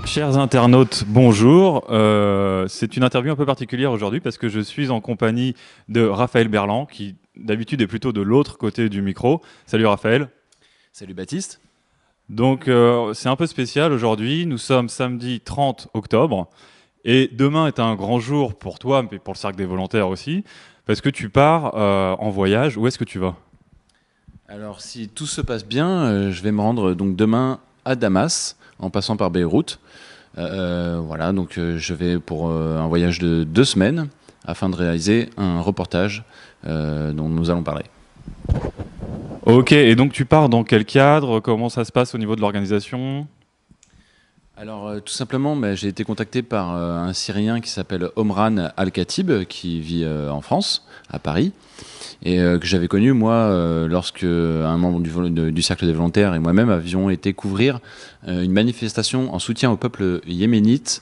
Chers internautes, bonjour. C'est une interview un peu particulière aujourd'hui parce que je suis en compagnie de Raphaël Berland, qui d'habitude est plutôt de l'autre côté du micro. Salut Raphaël. Salut Baptiste. Donc c'est un peu spécial aujourd'hui. Nous sommes samedi 30 octobre et demain est un grand jour pour toi, mais pour le Cercle des volontaires aussi, parce que tu pars en voyage. Où est-ce que tu vas ? Alors si tout se passe bien, je vais me rendre donc demain à Damas en passant par Beyrouth. Voilà, donc je vais pour un voyage de 2 semaines afin de réaliser un reportage dont nous allons parler. Ok, et donc tu pars dans quel cadre ? Comment ça se passe au niveau de l'organisation ? Alors tout simplement, j'ai été contacté par un Syrien qui s'appelle Omran Al-Khatib, qui vit en France, à Paris, et que j'avais connu moi lorsque un membre du Cercle des volontaires et moi-même avions été couvrir une manifestation en soutien au peuple yéménite,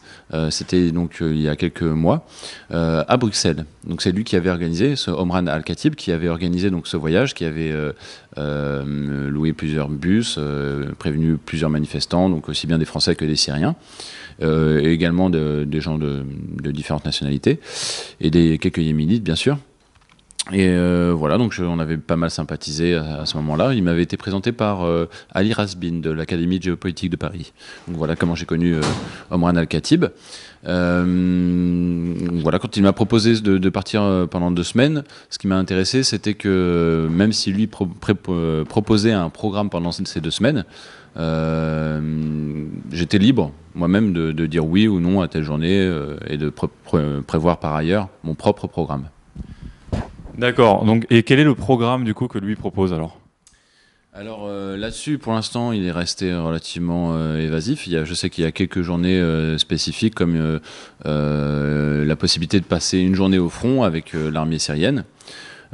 c'était donc il y a quelques mois, à Bruxelles. Donc c'est lui qui avait organisé, ce Omran Al-Khatib, qui avait organisé donc ce voyage, qui avait loué plusieurs bus, prévenu plusieurs manifestants, donc aussi bien des Français que des Syriens, et également des gens de différentes nationalités, et quelques Yéménites bien sûr. Et voilà, donc on avait pas mal sympathisé à ce moment-là. Il m'avait été présenté par Ali Rasbin de l'Académie de géopolitique de Paris. Donc voilà comment j'ai connu Omran Al-Khatib. Voilà, quand il m'a proposé de partir pendant 2 semaines, ce qui m'a intéressé, c'était que même si lui proposait un programme pendant ces 2 semaines, j'étais libre moi-même de dire oui ou non à telle journée et de prévoir par ailleurs mon propre programme. D'accord. Donc, et quel est le programme du coup que lui propose alors ? Alors là-dessus, pour l'instant, il est resté relativement évasif. Je sais qu'il y a quelques journées spécifiques, comme la possibilité de passer une journée au front avec l'armée syrienne,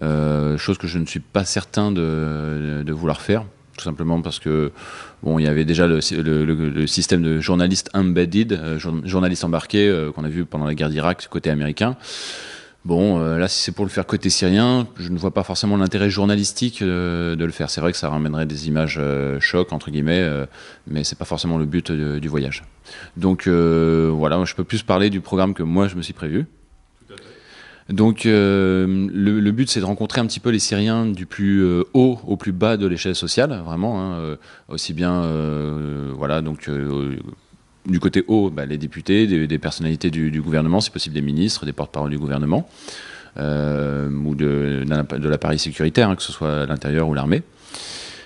chose que je ne suis pas certain de vouloir faire, tout simplement parce que bon, il y avait déjà le système de journaliste embedded, journaliste embarqué qu'on a vu pendant la guerre d'Irak côté américain. Bon, là, si c'est pour le faire côté syrien, je ne vois pas forcément l'intérêt journalistique de le faire. C'est vrai que ça ramènerait des images chocs, entre guillemets, mais c'est pas forcément le but du voyage. Donc voilà, je peux plus parler du programme que moi, je me suis prévu. Donc le but, c'est de rencontrer un petit peu les Syriens du plus haut au plus bas de l'échelle sociale, vraiment, hein, aussi bien, voilà, donc... du côté haut, les députés, des personnalités du gouvernement, si possible des ministres, des porte-parole du gouvernement, ou de l'appareil sécuritaire, hein, que ce soit l'intérieur ou l'armée.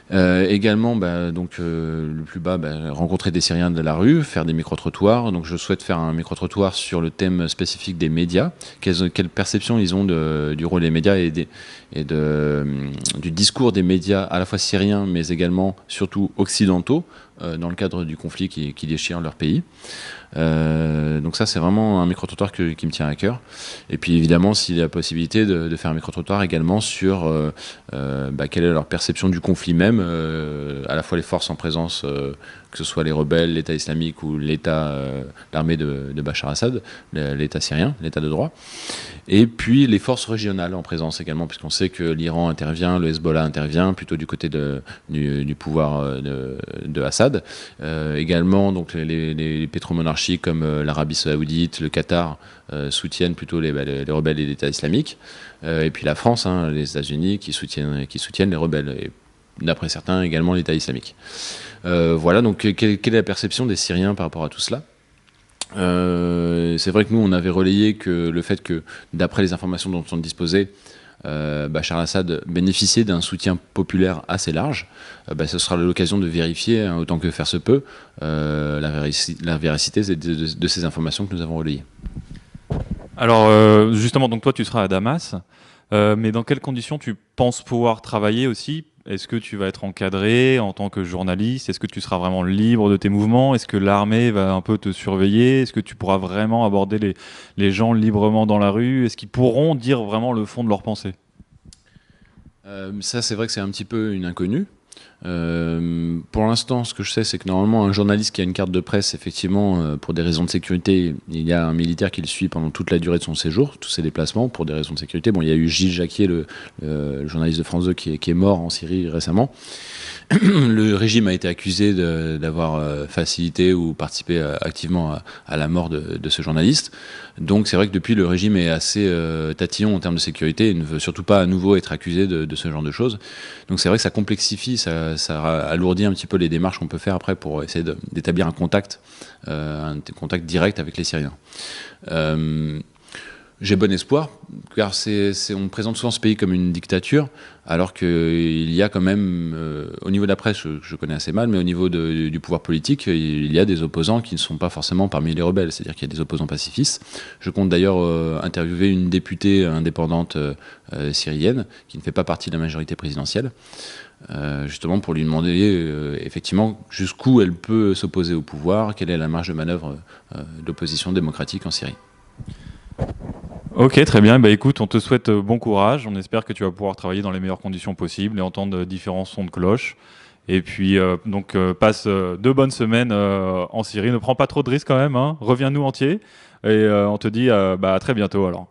Également, donc, le plus bas, rencontrer des Syriens de la rue, faire des micro-trottoirs. Donc je souhaite faire un micro-trottoir sur le thème spécifique des médias. Quelle perception ils ont du rôle des médias et du discours des médias à la fois syriens, mais également, surtout, occidentaux, dans le cadre du conflit qui déchire leur pays. Donc ça, c'est vraiment un micro-trottoir qui me tient à cœur. Et puis évidemment, s'il y a la possibilité de faire un micro-trottoir également sur quelle est leur perception du conflit même, à la fois les forces en présence, que ce soit les rebelles, l'État islamique ou l'armée de Bachar Assad, l'État syrien, l'État de droit. Et puis les forces régionales en présence également, puisqu'on sait que l'Iran intervient, le Hezbollah intervient, plutôt du côté du pouvoir de Assad. Également, donc les pétromonarchies comme l'Arabie Saoudite, le Qatar soutiennent plutôt les rebelles et l'État islamique. Et puis la France, hein, les États-Unis qui soutiennent les rebelles. Et d'après certains, également l'État islamique. Voilà, donc quelle est la perception des Syriens par rapport à tout cela ? C'est vrai que nous, on avait relayé le fait que, d'après les informations dont on disposait, Bachar al-Assad bénéficiait d'un soutien populaire assez large. Ce sera l'occasion de vérifier, hein, autant que faire se peut, la véracité de ces informations que nous avons relayées. Alors justement, donc toi tu seras à Damas, mais dans quelles conditions tu penses pouvoir travailler aussi ? Est-ce que tu vas être encadré en tant que journaliste ? Est-ce que tu seras vraiment libre de tes mouvements ? Est-ce que l'armée va un peu te surveiller ? Est-ce que tu pourras vraiment aborder les gens librement dans la rue ? Est-ce qu'ils pourront dire vraiment le fond de leurs pensées ? Ça, c'est vrai que c'est un petit peu une inconnue. Pour l'instant, ce que je sais, c'est que normalement, un journaliste qui a une carte de presse, effectivement, pour des raisons de sécurité, il y a un militaire qui le suit pendant toute la durée de son séjour, tous ses déplacements, pour des raisons de sécurité. Bon, il y a eu Gilles Jacquier, le journaliste de France 2, qui est mort en Syrie récemment. Le régime a été accusé d'avoir facilité ou participé activement à la mort de ce journaliste. Donc c'est vrai que depuis, le régime est assez tatillon en termes de sécurité et ne veut surtout pas à nouveau être accusé de ce genre de choses. Donc c'est vrai que ça complexifie, ça alourdit un petit peu les démarches qu'on peut faire après pour essayer d'établir un contact direct avec les Syriens. J'ai bon espoir, car on présente souvent ce pays comme une dictature, alors qu'il y a quand même, au niveau de la presse, je connais assez mal, mais au niveau du pouvoir politique, il y a des opposants qui ne sont pas forcément parmi les rebelles, c'est-à-dire qu'il y a des opposants pacifistes. Je compte d'ailleurs interviewer une députée indépendante syrienne, qui ne fait pas partie de la majorité présidentielle, justement pour lui demander effectivement jusqu'où elle peut s'opposer au pouvoir, quelle est la marge de manœuvre de l'opposition démocratique en Syrie. Ok, très bien. Bah, écoute, on te souhaite bon courage. On espère que tu vas pouvoir travailler dans les meilleures conditions possibles et entendre différents sons de cloche. Et puis, passe 2 bonnes semaines en Syrie. Ne prends pas trop de risques quand même, hein. Reviens-nous entier. Et on te dit à très bientôt alors.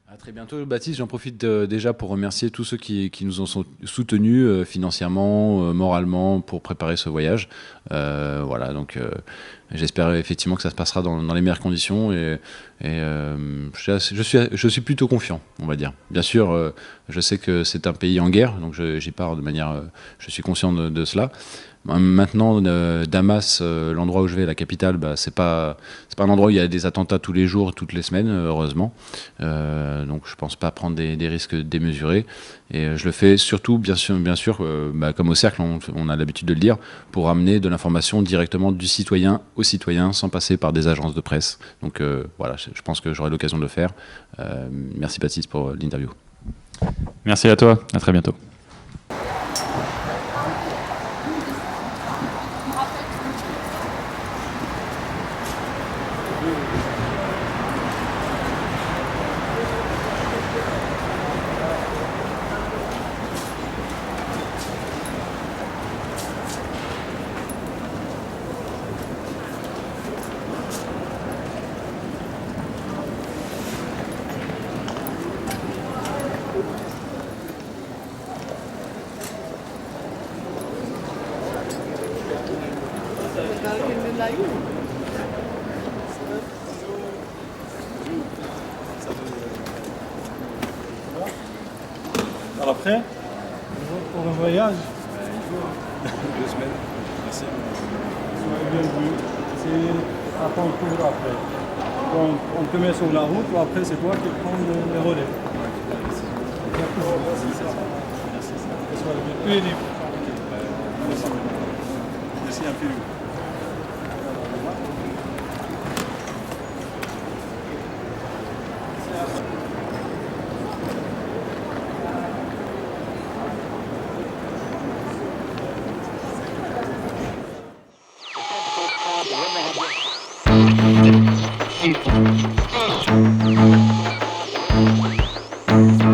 À très bientôt, Baptiste. J'en profite déjà pour remercier tous ceux qui nous ont soutenus financièrement, moralement, pour préparer ce voyage. Voilà, donc j'espère effectivement que ça se passera dans les meilleures conditions et je suis plutôt confiant, on va dire. Bien sûr, je sais que c'est un pays en guerre, donc j'y pars de manière, je suis conscient de cela. Maintenant, Damas, l'endroit où je vais, la capitale, c'est pas un endroit où il y a des attentats tous les jours, toutes les semaines, heureusement. Donc je pense pas prendre des risques démesurés. Et je le fais surtout, bien sûr, comme au Cercle, on a l'habitude de le dire, pour amener de l'information directement du citoyen au citoyen, sans passer par des agences de presse. Donc voilà, je pense que j'aurai l'occasion de le faire. Merci Baptiste pour l'interview. Merci à toi. À très bientôt. Alors après, pour le voyage, 2 semaines. Merci. bienvenue. C'est à ton tour après. Donc, on te met sur la route, ou après c'est toi qui prends les relais. Merci. Que sois le bienvenu. Merci. Merci infiniment. Thank you.